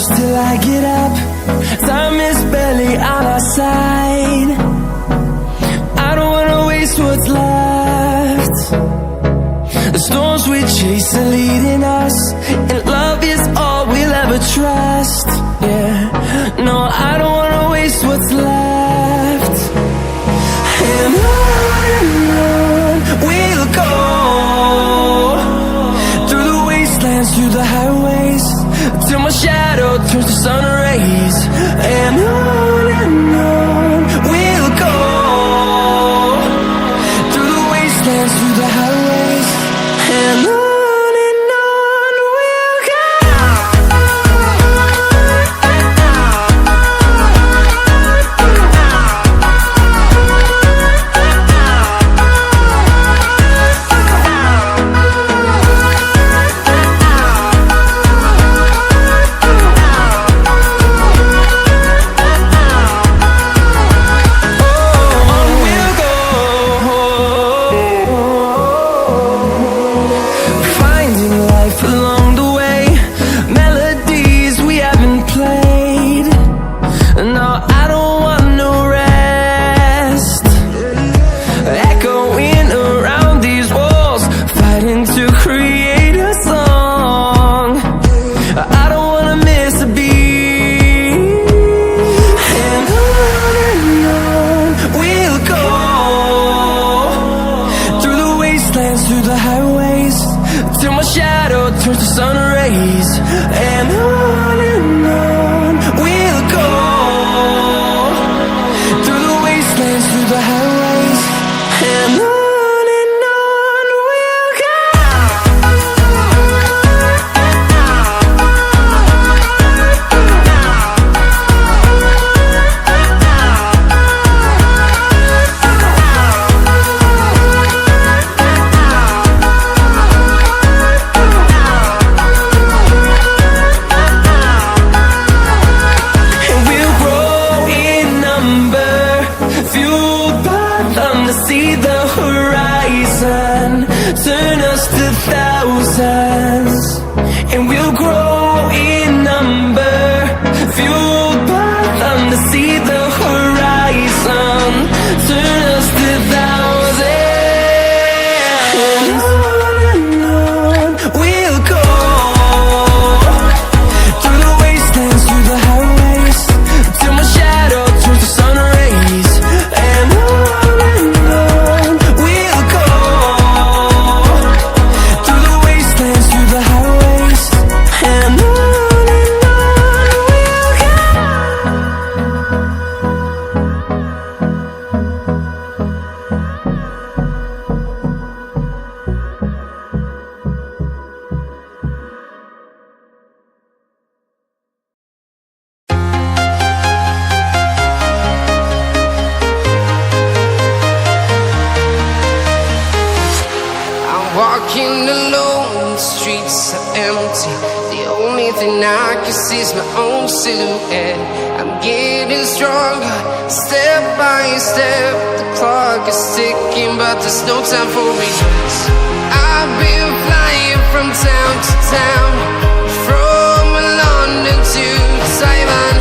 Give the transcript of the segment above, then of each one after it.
close till I get up. Time is barely on our side. I don't wanna waste what's left. The storms we chase are leading us, and love is all we'll ever trust. Yeah, no, I don't wanna waste what's left. And on we'll go, through the wastelands, through the highways, till my shadow turns to sun rays. And on we'll go, through the wastelands, through the highways, and on we'll go. Through the highways, till my shadow turns to sun rays. And on we'll go, through the wastelands, through the highways, and on we'll go. See the horizon, turn us to thousands, and we'll grow in number, fueled by them to see the horizon, turn us to thousands, and on we'll go, through the wastelands, through the highways, till my shadow turns to sun rays. And walking alone, the streets are empty. The only thing I can see is my own silhouette. I'm getting stronger, step by step. The clock is ticking, but there's no time for regrets. I've been flying from town to town, from London to Taiwan.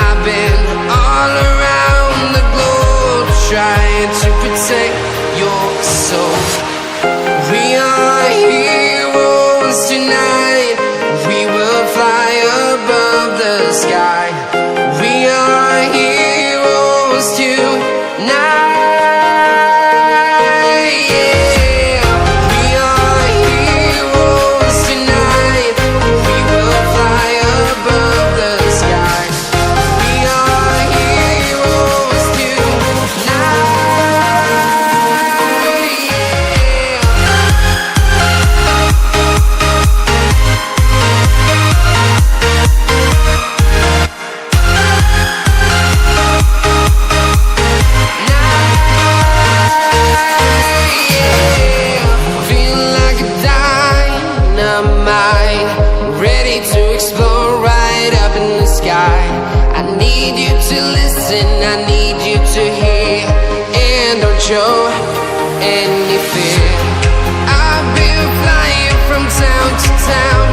I've been all around the globe, trying to protect your soul. We are heroes tonight. We will fly above the sky. We are heroes tonight. Yeah. We are heroes tonight. We will fly above the sky. We are heroes show any fear. I've been flying from town to town,